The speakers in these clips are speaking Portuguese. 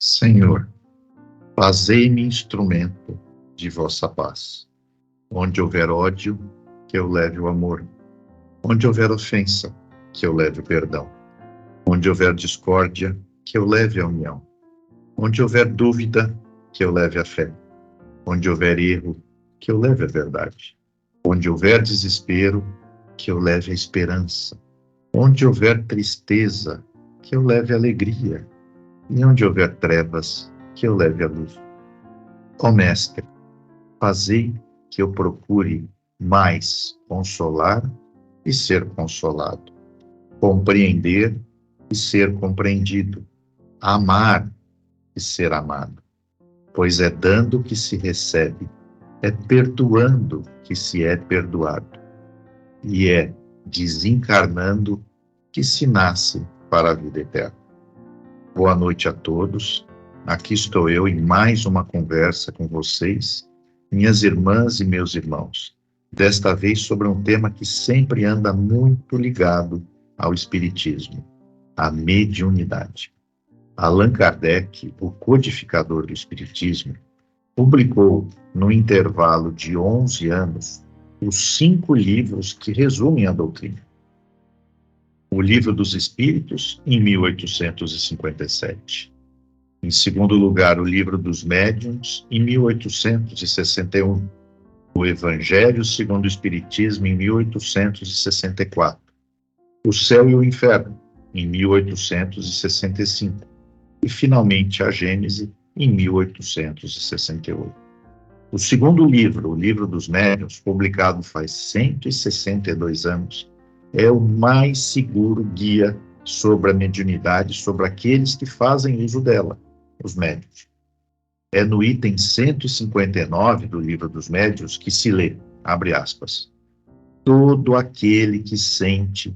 Senhor, fazei-me instrumento de vossa paz. Onde houver ódio, que eu leve o amor. Onde houver ofensa, que eu leve o perdão. Onde houver discórdia, que eu leve a união. Onde houver dúvida, que eu leve a fé. Onde houver erro, que eu leve a verdade. Onde houver desespero, que eu leve a esperança. Onde houver tristeza, que eu leve a alegria. E onde houver trevas, que eu leve a luz. Ó Mestre, fazei que eu procure mais consolar e ser consolado, compreender e ser compreendido, amar e ser amado. Pois é dando que se recebe, é perdoando que se é perdoado, e é desencarnando que se nasce para a vida eterna. Boa noite a todos. Aqui estou eu em mais uma conversa com vocês, minhas irmãs e meus irmãos. Desta vez sobre um tema que sempre anda muito ligado ao Espiritismo, a mediunidade. Allan Kardec, o codificador do Espiritismo, publicou, no intervalo de 11 anos, os 5 livros que resumem a doutrina. O Livro dos Espíritos, em 1857. Em segundo lugar, o Livro dos Médiuns, em 1861. O Evangelho segundo o Espiritismo, em 1864. O Céu e o Inferno, em 1865. E, finalmente, a Gênese, em 1868. O segundo livro, o Livro dos Médiuns, publicado faz 162 anos, é o mais seguro guia sobre a mediunidade, sobre aqueles que fazem uso dela, os médiuns. É no item 159 do Livro dos Médiuns que se lê, abre aspas, todo aquele que sente,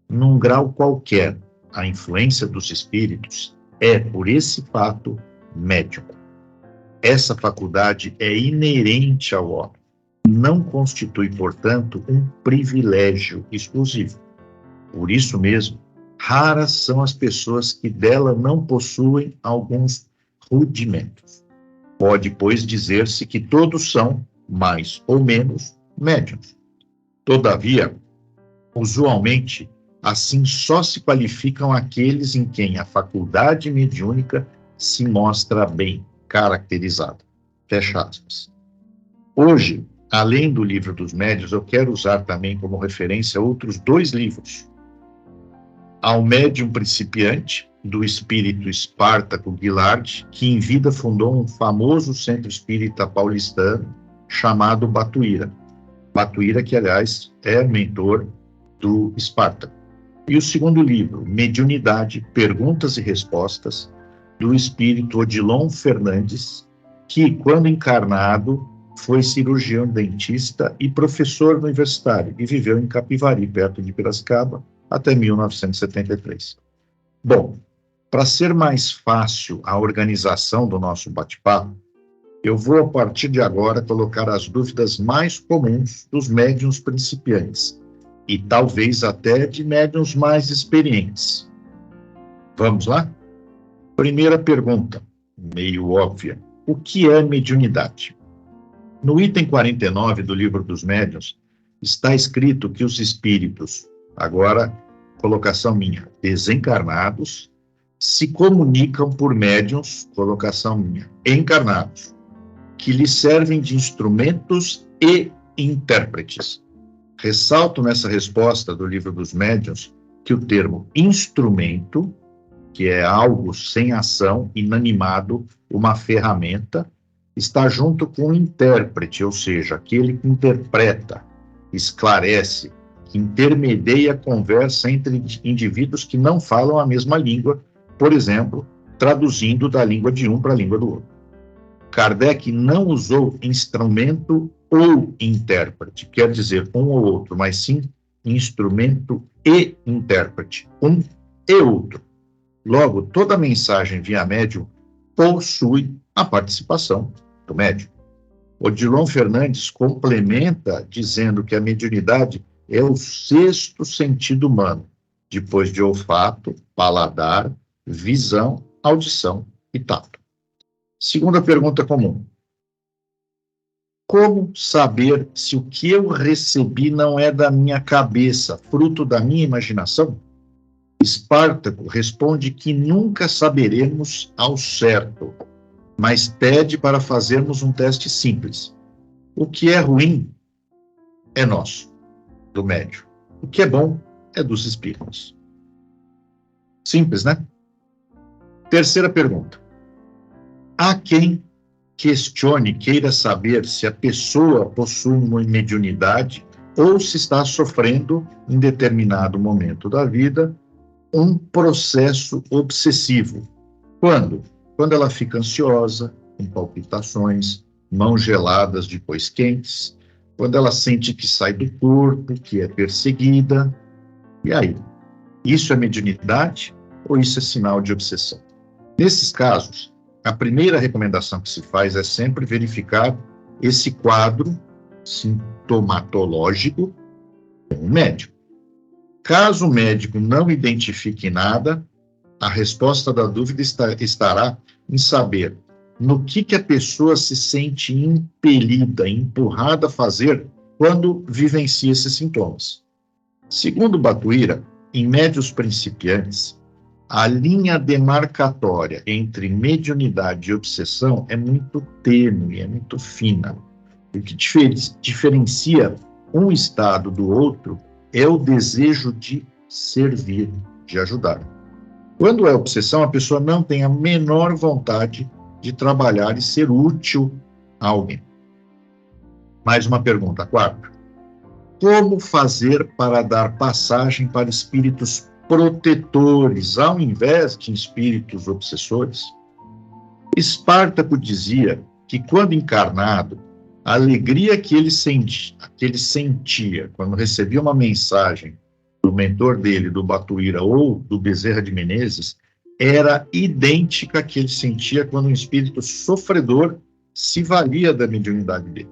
num grau qualquer, a influência dos espíritos, é, por esse fato, médium. Essa faculdade é inerente ao homem. Não constitui, portanto, um privilégio exclusivo. Por isso mesmo, raras são as pessoas que dela não possuem alguns rudimentos. Pode, pois, dizer-se que todos são, mais ou menos, médiuns. Todavia, usualmente, assim só se qualificam aqueles em quem a faculdade mediúnica se mostra bem caracterizada. Fecha aspas. Hoje, além do Livro dos Médiuns, eu quero usar também como referência outros 2 livros. Ao Médium Principiante, do espírito Espartaco Guilard, que em vida fundou um famoso centro espírita paulistano chamado Batuíra. Batuíra, que, aliás, é mentor do Espartaco. E o segundo livro, Mediunidade, Perguntas e Respostas, do espírito Odilon Fernandes, que, quando encarnado, foi cirurgião dentista e professor universitário e viveu em Capivari, perto de Piracicaba, até 1973. Bom, para ser mais fácil a organização do nosso bate-papo, eu vou, a partir de agora, colocar as dúvidas mais comuns dos médiuns principiantes e talvez até de médiuns mais experientes. Vamos lá? Primeira pergunta, meio óbvia. O que é mediunidade? No item 49 do Livro dos Médiuns, está escrito que os espíritos, agora, colocação minha, desencarnados, se comunicam por médiuns, colocação minha, encarnados, que lhes servem de instrumentos e intérpretes. Ressalto nessa resposta do Livro dos Médiuns que o termo instrumento, que é algo sem ação, inanimado, uma ferramenta, está junto com o intérprete, ou seja, aquele que interpreta, esclarece, que intermedia a conversa entre indivíduos que não falam a mesma língua, por exemplo, traduzindo da língua de um para a língua do outro. Kardec não usou instrumento ou intérprete, quer dizer um ou outro, mas sim instrumento e intérprete, um e outro. Logo, toda mensagem via médium possui a participação do médium. Odilon Fernandes complementa dizendo que a mediunidade é o 6º sentido humano, depois de olfato, paladar, visão, audição e tato. Segunda pergunta comum. Como saber se o que eu recebi não é da minha cabeça, fruto da minha imaginação? Espartaco responde que nunca saberemos ao certo, mas pede para fazermos um teste simples. O que é ruim é nosso, do médium. O que é bom é dos espíritos. Simples, né? Terceira pergunta. Há quem questione, queira saber se a pessoa possui uma mediunidade ou se está sofrendo, em determinado momento da vida, um processo obsessivo. Quando? Quando ela fica ansiosa, com palpitações, mãos geladas depois quentes, quando ela sente que sai do corpo, que é perseguida. E aí? Isso é mediunidade ou isso é sinal de obsessão? Nesses casos, a primeira recomendação que se faz é sempre verificar esse quadro sintomatológico com o médico. Caso o médico não identifique nada, a resposta da dúvida estará em saber no que a pessoa se sente impelida, empurrada a fazer quando vivencia esses sintomas. Segundo Batuíra, em médiuns principiantes, a linha demarcatória entre mediunidade e obsessão é muito tênue, é muito fina. O que diferencia um estado do outro é o desejo de servir, de ajudar. Quando é obsessão, a pessoa não tem a menor vontade de trabalhar e ser útil a alguém. Mais uma pergunta, quarta. Como fazer para dar passagem para espíritos protetores, ao invés de espíritos obsessores? Espartaco dizia que, quando encarnado, a alegria que ele sentia quando recebia uma mensagem do mentor dele, do Batuíra ou do Bezerra de Menezes, era idêntica à que ele sentia quando um espírito sofredor se valia da mediunidade dele.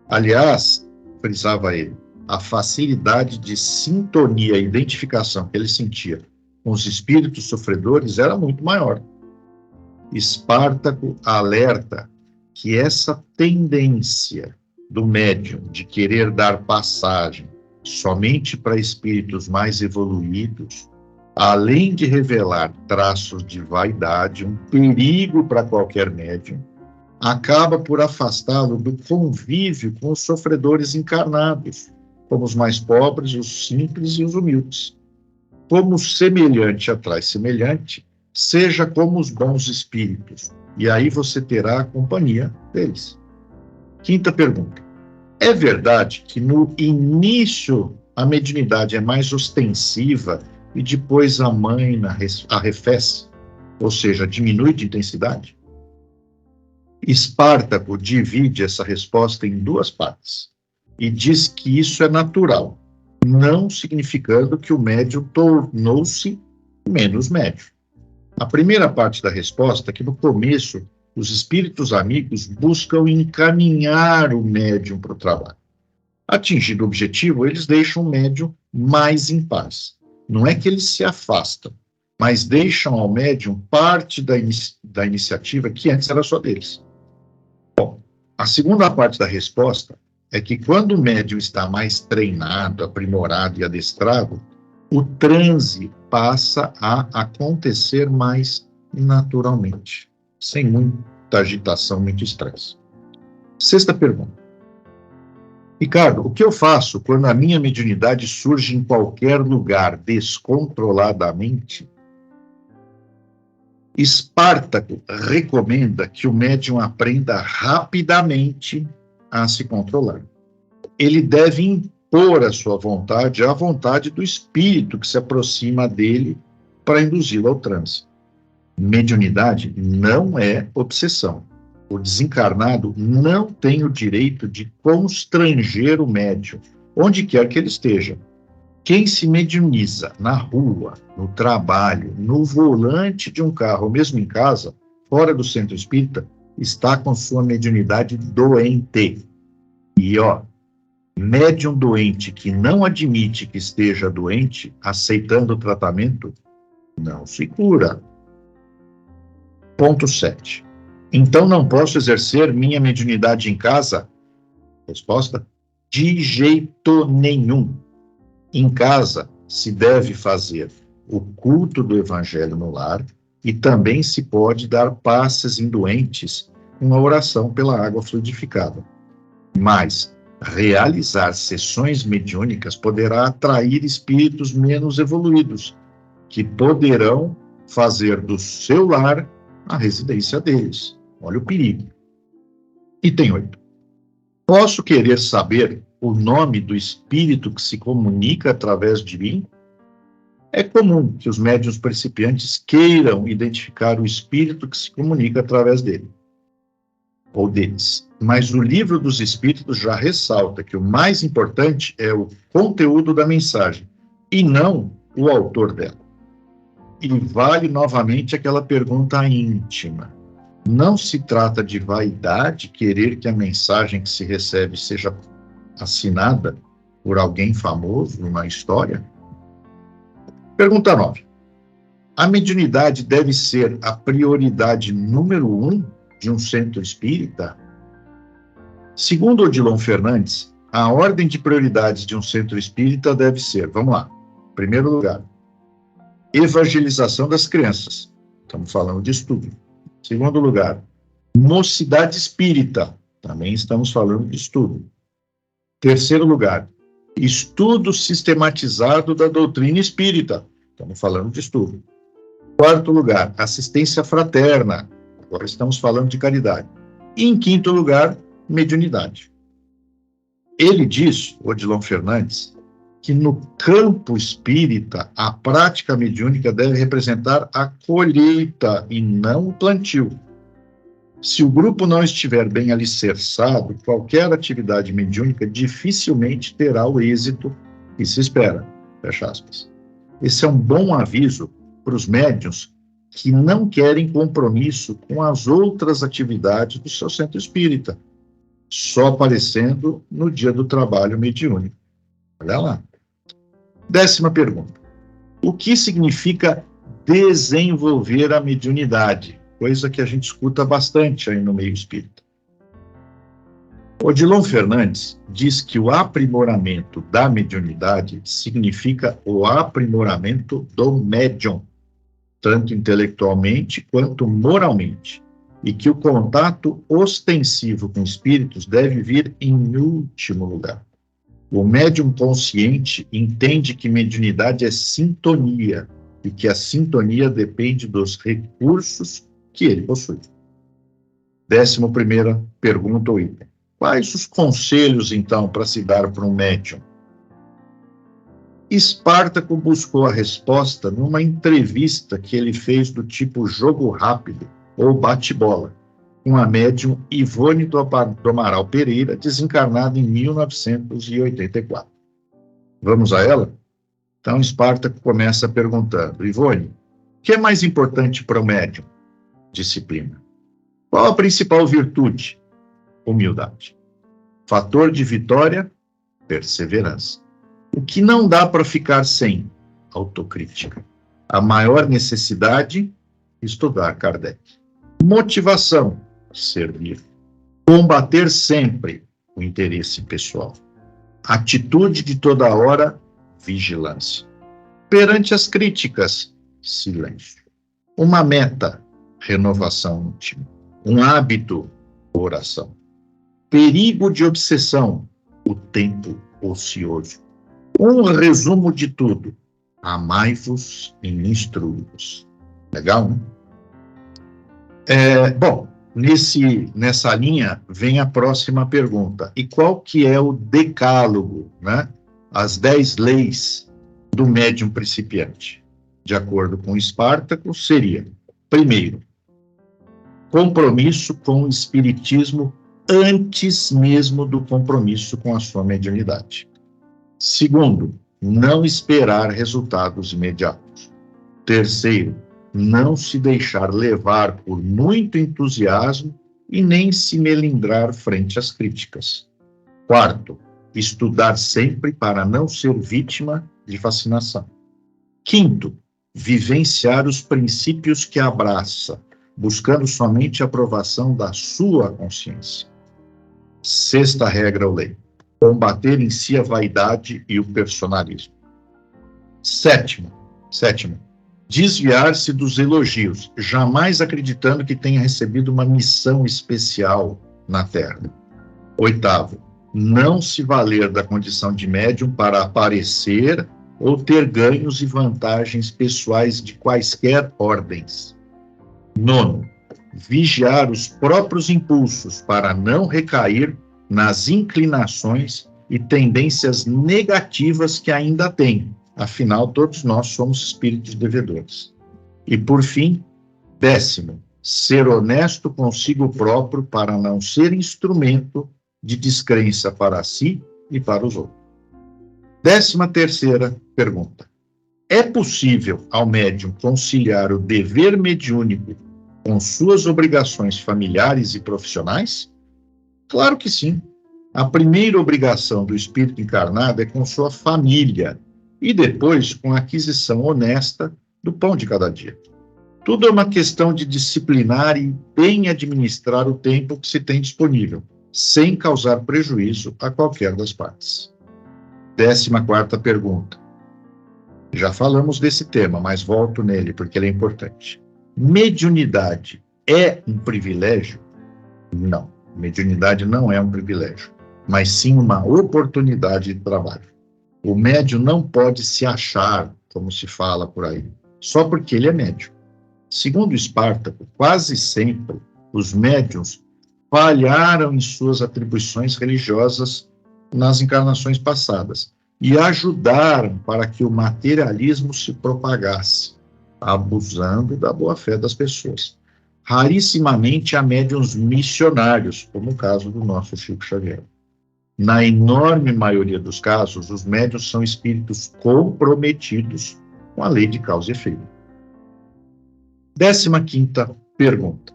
Aliás, frisava ele, a facilidade de sintonia e identificação que ele sentia com os espíritos sofredores era muito maior. Espartaco alerta que essa tendência do médium de querer dar passagem somente para espíritos mais evoluídos, além de revelar traços de vaidade, um perigo para qualquer médium, acaba por afastá-lo do convívio com os sofredores encarnados, como os mais pobres, os simples e os humildes. Como semelhante atrai semelhante, seja como os bons espíritos, e aí você terá a companhia deles. Quinta pergunta. É verdade que no início a mediunidade é mais ostensiva e depois a mãe arrefece, ou seja, diminui de intensidade? Espartaco divide essa resposta em duas partes e diz que isso é natural, não significando que o médium tornou-se menos médium. A primeira parte da resposta é que no começo os espíritos amigos buscam encaminhar o médium para o trabalho. Atingido o objetivo, eles deixam o médium mais em paz. Não é que eles se afastam, mas deixam ao médium parte da iniciativa que antes era só deles. Bom, a segunda parte da resposta é que quando o médium está mais treinado, aprimorado e adestrado, o transe passa a acontecer mais naturalmente, sem muita agitação, muito estresse. Sexta pergunta. Ricardo, o que eu faço quando a minha mediunidade surge em qualquer lugar, descontroladamente? Espartaco recomenda que o médium aprenda rapidamente a se controlar. Ele deve impor a sua vontade à vontade do espírito que se aproxima dele para induzi-lo ao transe. Mediunidade não é obsessão. O desencarnado não tem o direito de constranger o médium, onde quer que ele esteja. Quem se mediuniza na rua, no trabalho, no volante de um carro, ou mesmo em casa, fora do centro espírita, está com sua mediunidade doente. E, médium doente que não admite que esteja doente, aceitando o tratamento, não se cura. Ponto 7. Então não posso exercer minha mediunidade em casa? Resposta: de jeito nenhum. Em casa se deve fazer o culto do Evangelho no lar e também se pode dar passes em doentes com a oração pela água fluidificada. Mas realizar sessões mediúnicas poderá atrair espíritos menos evoluídos, que poderão fazer do seu lar a residência deles. Olha o perigo. Item 8. Posso querer saber o nome do espírito que se comunica através de mim? É comum que os médiuns principiantes queiram identificar o espírito que se comunica através dele, ou deles. Mas o Livro dos Espíritos já ressalta que o mais importante é o conteúdo da mensagem, e não o autor dela. E vale novamente aquela pergunta íntima. Não se trata de vaidade querer que a mensagem que se recebe seja assinada por alguém famoso numa história? Pergunta 9. A mediunidade deve ser a prioridade número 1 de um centro espírita? Segundo Odilon Fernandes, a ordem de prioridades de um centro espírita deve ser, vamos lá, em primeiro lugar, evangelização das crianças. Estamos falando de estudo. Segundo lugar, mocidade espírita. Também estamos falando de estudo. Terceiro lugar, estudo sistematizado da doutrina espírita. Estamos falando de estudo. Quarto lugar, assistência fraterna. Agora estamos falando de caridade. E em quinto lugar, mediunidade. Ele diz, Odilon Fernandes, que no campo espírita, a prática mediúnica deve representar a colheita e não o plantio. Se o grupo não estiver bem alicerçado, qualquer atividade mediúnica dificilmente terá o êxito que se espera. Fecha aspas. Esse é um bom aviso para os médiuns que não querem compromisso com as outras atividades do seu centro espírita, só aparecendo no dia do trabalho mediúnico. Olha lá. 10ª pergunta. O que significa desenvolver a mediunidade? Coisa que a gente escuta bastante aí no meio espírita. Odilon Fernandes diz que o aprimoramento da mediunidade significa o aprimoramento do médium, tanto intelectualmente quanto moralmente, e que o contato ostensivo com espíritos deve vir em último lugar. O médium consciente entende que mediunidade é sintonia e que a sintonia depende dos recursos que ele possui. 11ª pergunta ou item. Quais os conselhos, então, para se dar para um médium? Espartaco buscou a resposta numa entrevista que ele fez do tipo jogo rápido ou bate-bola, com a médium Ivone do Amaral Pereira, desencarnada em 1984. Vamos a ela? Então, Espartaco começa perguntando: Ivone, o que é mais importante para o médium? Disciplina. Qual a principal virtude? Humildade. Fator de vitória? Perseverança. O que não dá para ficar sem? Autocrítica. A maior necessidade? Estudar Kardec. Motivação? Servir. Combater sempre o interesse pessoal. Atitude de toda hora? Vigilância. Perante as críticas? Silêncio. Uma meta? Renovação íntima. Um hábito? Oração. Perigo de obsessão? O tempo ocioso. Um resumo de tudo: amai-vos e instrui-vos. Legal, né? Bom, nessa linha vem a próxima pergunta. E qual que é o decálogo, né? As 10 leis do médium principiante? De acordo com Espartaco, seria: primeiro, compromisso com o espiritismo antes mesmo do compromisso com a sua mediunidade. Segundo, não esperar resultados imediatos. Terceiro, não se deixar levar por muito entusiasmo e nem se melindrar frente às críticas. Quarto, estudar sempre para não ser vítima de fascinação. Quinto, vivenciar os princípios que abraça, buscando somente a aprovação da sua consciência. Sexta regra ou lei: combater em si a vaidade e o personalismo. Sétimo, desviar-se dos elogios, jamais acreditando que tenha recebido uma missão especial na Terra. Oitavo, não se valer da condição de médium para aparecer ou ter ganhos e vantagens pessoais de quaisquer ordens. Nono, vigiar os próprios impulsos para não recair nas inclinações e tendências negativas que ainda tem. Afinal, todos nós somos espíritos devedores. E, por fim, décimo, ser honesto consigo próprio para não ser instrumento de descrença para si e para os outros. 13ª pergunta: é possível ao médium conciliar o dever mediúnico com suas obrigações familiares e profissionais? Claro que sim. A primeira obrigação do espírito encarnado é com sua família e depois com a aquisição honesta do pão de cada dia. Tudo é uma questão de disciplinar e bem administrar o tempo que se tem disponível, sem causar prejuízo a qualquer das partes. 14ª pergunta. Já falamos desse tema, mas volto nele porque ele é importante. Mediunidade é um privilégio? Não, mediunidade não é um privilégio, mas sim uma oportunidade de trabalho. O médium não pode se achar, como se fala por aí, só porque ele é médium. Segundo Espartaco, quase sempre os médiuns falharam em suas atribuições religiosas nas encarnações passadas e ajudaram para que o materialismo se propagasse, abusando da boa-fé das pessoas. Rarissimamente há médiuns missionários, como o caso do nosso Chico Xavier. Na enorme maioria dos casos, os médiuns são espíritos comprometidos com a lei de causa e efeito. 15ª pergunta.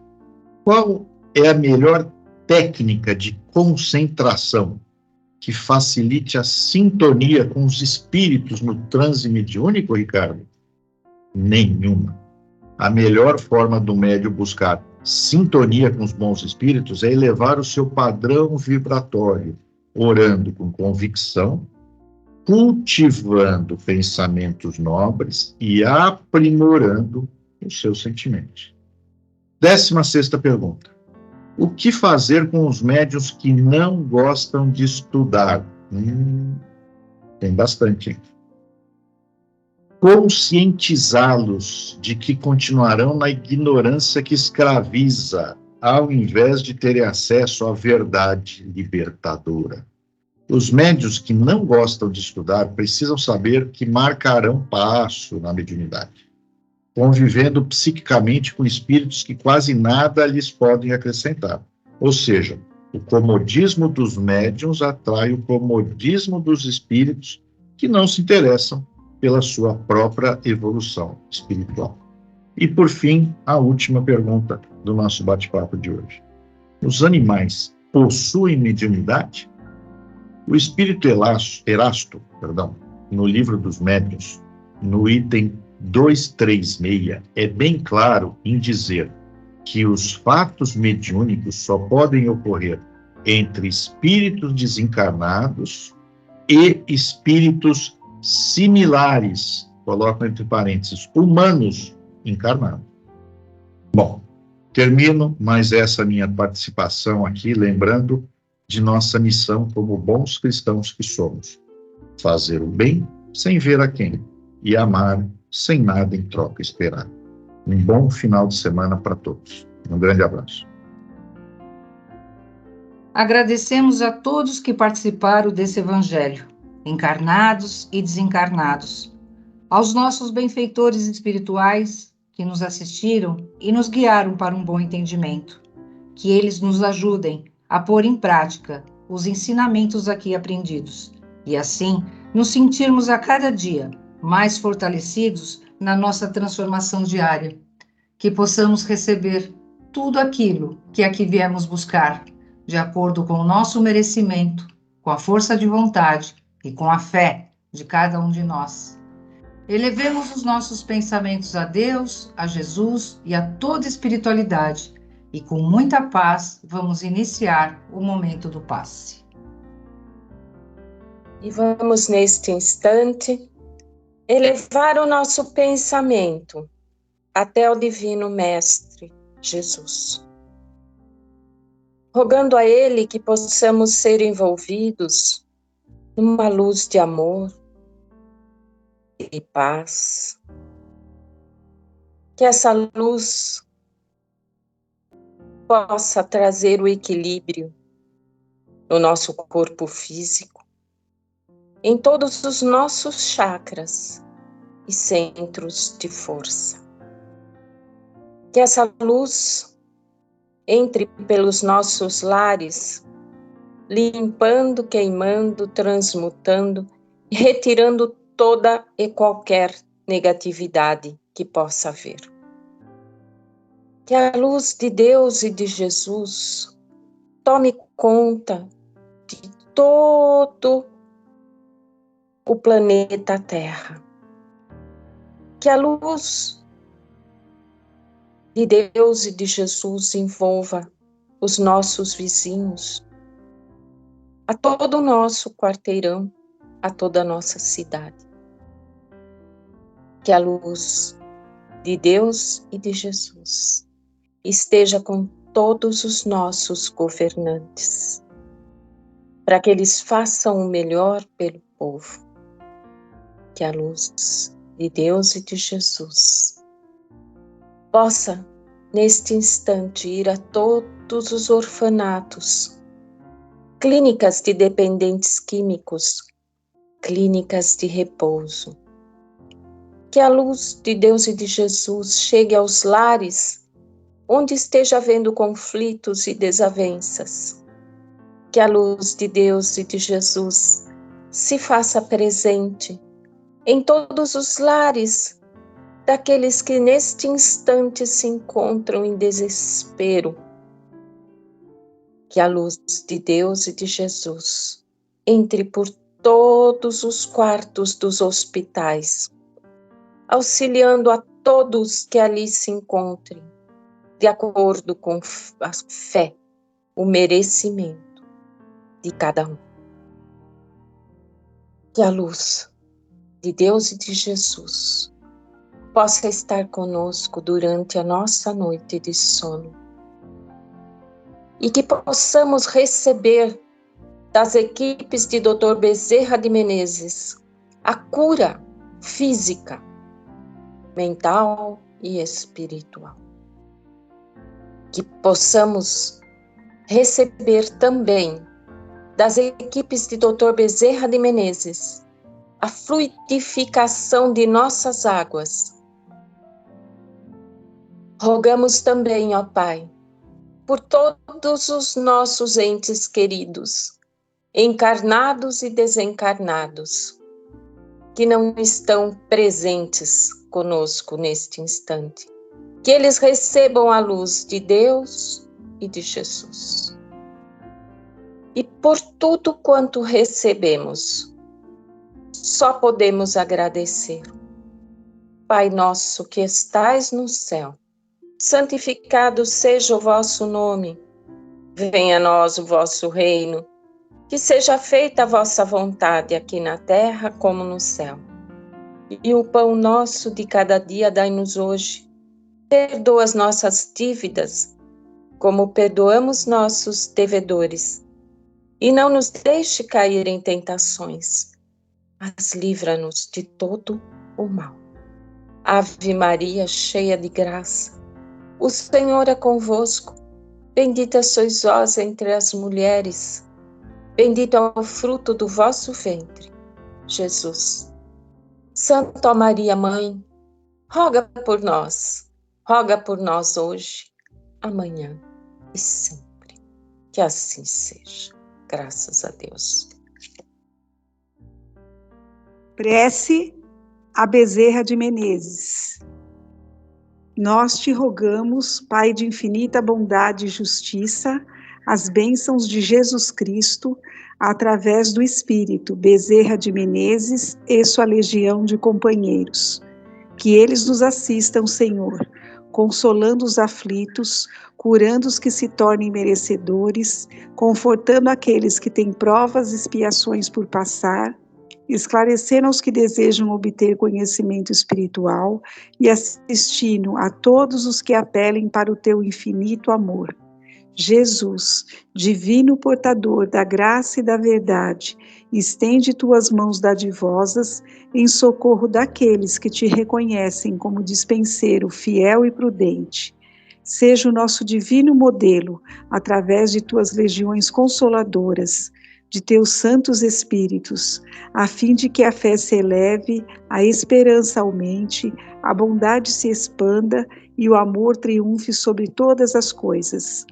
Qual é a melhor técnica de concentração que facilite a sintonia com os espíritos no transe mediúnico, Ricardo? Nenhuma. A melhor forma do médium buscar sintonia com os bons espíritos é elevar o seu padrão vibratório, orando com convicção, cultivando pensamentos nobres e aprimorando os seus sentimentos. 16ª pergunta. O que fazer com os médiuns que não gostam de estudar? Tem bastante, hein? Conscientizá-los de que continuarão na ignorância que escraviza, ao invés de terem acesso à verdade libertadora. Os médiuns que não gostam de estudar precisam saber que marcarão passo na mediunidade, convivendo psiquicamente com espíritos que quase nada lhes podem acrescentar. Ou seja, o comodismo dos médiuns atrai o comodismo dos espíritos que não se interessam pela sua própria evolução espiritual. E, por fim, a última pergunta do nosso bate-papo de hoje. Os animais possuem mediunidade? O espírito Erasto, no livro dos médiuns, no item 236, é bem claro em dizer que os fatos mediúnicos só podem ocorrer entre espíritos desencarnados e espíritos similares, coloco entre parênteses, humanos encarnados. Bom, termino mais essa minha participação aqui, lembrando de nossa missão como bons cristãos que somos: fazer o bem sem ver a quem e amar sem nada em troca esperar. Um bom final de semana para todos. Um grande abraço. Agradecemos a todos que participaram desse evangelho, encarnados e desencarnados, aos nossos benfeitores espirituais que nos assistiram e nos guiaram para um bom entendimento. Que eles nos ajudem a pôr em prática os ensinamentos aqui aprendidos e assim nos sentirmos a cada dia mais fortalecidos na nossa transformação diária, que possamos receber tudo aquilo que aqui viemos buscar, de acordo com o nosso merecimento, com a força de vontade e com a fé de cada um de nós. Elevemos os nossos pensamentos a Deus, a Jesus e a toda espiritualidade, e com muita paz vamos iniciar o momento do passe. E vamos, neste instante, elevar o nosso pensamento até o Divino Mestre Jesus, rogando a Ele que possamos ser envolvidos numa luz de amor e paz, que essa luz possa trazer o equilíbrio no nosso corpo físico, em todos os nossos chakras e centros de força. Que essa luz entre pelos nossos lares, limpando, queimando, transmutando e retirando toda e qualquer negatividade que possa haver. Que a luz de Deus e de Jesus tome conta de todo o planeta Terra. Que a luz de Deus e de Jesus envolva os nossos vizinhos, a todo o nosso quarteirão, a toda a nossa cidade. Que a luz de Deus e de Jesus esteja com todos os nossos governantes, para que eles façam o melhor pelo povo. Que a luz de Deus e de Jesus possa, neste instante, ir a todos os orfanatos, clínicas de dependentes químicos, clínicas de repouso. Que a luz de Deus e de Jesus chegue aos lares onde esteja havendo conflitos e desavenças. Que a luz de Deus e de Jesus se faça presente em todos os lares daqueles que neste instante se encontram em desespero. Que a luz de Deus e de Jesus entre por todos os quartos dos hospitais, auxiliando a todos que ali se encontrem, de acordo com a fé, o merecimento de cada um. Que a luz de Deus e de Jesus possa estar conosco durante a nossa noite de sono e que possamos receber das equipes de Dr. Bezerra de Menezes a cura física, mental e espiritual. Que possamos receber também das equipes de Dr. Bezerra de Menezes a fluidificação de nossas águas. Rogamos também, ó Pai, por todos os nossos entes queridos, encarnados e desencarnados, que não estão presentes conosco neste instante. Que eles recebam a luz de Deus e de Jesus. E por tudo quanto recebemos, só podemos agradecer. Pai nosso que estais no céu, santificado seja o vosso nome. Venha a nós o vosso reino. Que seja feita a vossa vontade aqui na terra como no céu. E o pão nosso de cada dia dai-nos hoje. Perdoa as nossas dívidas, como perdoamos nossos devedores. E não nos deixe cair em tentações, mas livra-nos de todo o mal. Ave Maria, cheia de graça, o Senhor é convosco. Bendita sois vós entre as mulheres. Bendito é o fruto do vosso ventre, Jesus. Santa Maria, Mãe, roga por nós hoje, amanhã e sempre. Que assim seja. Graças a Deus. Prece a Bezerra de Menezes. Nós te rogamos, Pai de infinita bondade e justiça, as bênçãos de Jesus Cristo, através do Espírito, Bezerra de Menezes e sua legião de companheiros. Que eles nos assistam, Senhor, consolando os aflitos, curando os que se tornem merecedores, confortando aqueles que têm provas e expiações por passar, esclarecendo aos que desejam obter conhecimento espiritual e assistindo a todos os que apelem para o teu infinito amor. Jesus, divino portador da graça e da verdade, estende tuas mãos dadivosas em socorro daqueles que te reconhecem como dispenseiro fiel e prudente. Seja o nosso divino modelo, através de tuas legiões consoladoras, de teus santos espíritos, a fim de que a fé se eleve, a esperança aumente, a bondade se expanda e o amor triunfe sobre todas as coisas.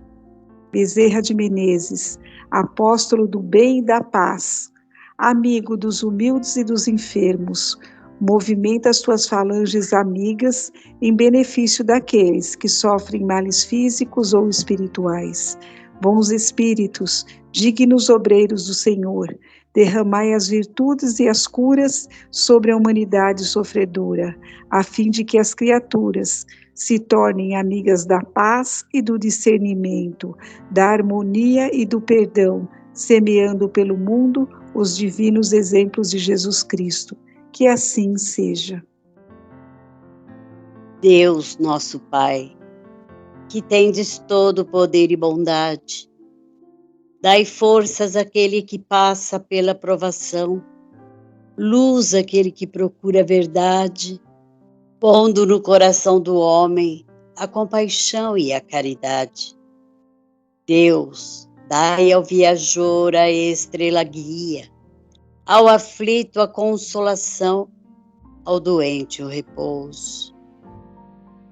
Bezerra de Menezes, apóstolo do bem e da paz, amigo dos humildes e dos enfermos, movimenta as tuas falanges amigas em benefício daqueles que sofrem males físicos ou espirituais. Bons espíritos, dignos obreiros do Senhor, derramai as virtudes e as curas sobre a humanidade sofredora, a fim de que as criaturas se tornem amigas da paz e do discernimento, da harmonia e do perdão, semeando pelo mundo os divinos exemplos de Jesus Cristo. Que assim seja. Deus, nosso Pai, que tendes todo o poder e bondade, dai forças àquele que passa pela provação, luz àquele que procura a verdade, pondo no coração do homem a compaixão e a caridade. Deus, dai ao viajor a estrela guia, ao aflito a consolação, ao doente o repouso.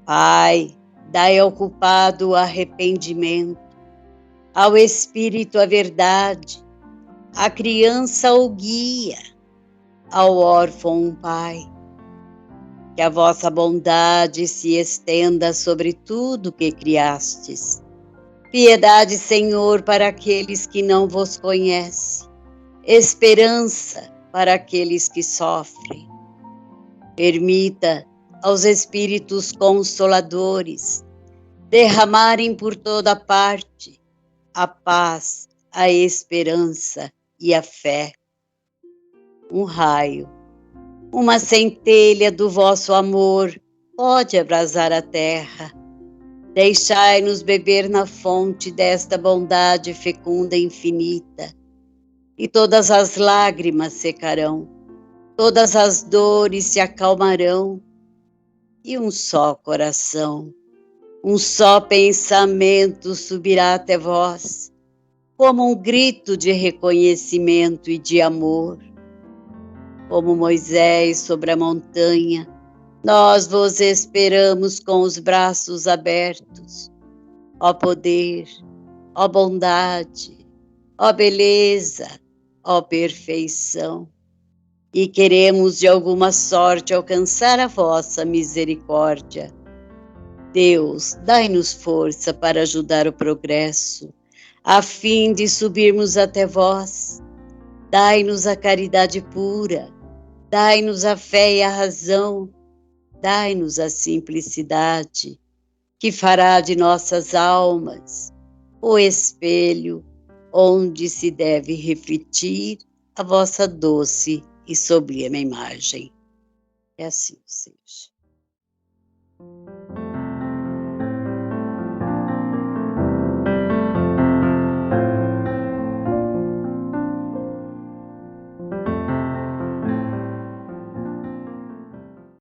Pai, dai ao culpado o arrependimento, ao espírito a verdade, à criança o guia, ao órfão um pai. Que a vossa bondade se estenda sobre tudo que criastes. Piedade, Senhor, para aqueles que não vos conhecem. Esperança para aqueles que sofrem. Permita aos espíritos consoladores derramarem por toda parte a paz, a esperança e a fé. Um raio, uma centelha do vosso amor pode abrasar a terra. Deixai-nos beber na fonte desta bondade fecunda e infinita, e todas as lágrimas secarão, todas as dores se acalmarão, e um só coração, um só pensamento subirá até vós, como um grito de reconhecimento e de amor. Como Moisés sobre a montanha, nós vos esperamos com os braços abertos. Ó poder, ó bondade, ó beleza, ó perfeição. E queremos de alguma sorte alcançar a vossa misericórdia. Deus, dai-nos força para ajudar o progresso, a fim de subirmos até vós. Dai-nos a caridade pura, dai-nos a fé e a razão, dai-nos a simplicidade, que fará de nossas almas o espelho onde se deve refletir a vossa doce e sublime imagem. Que assim seja.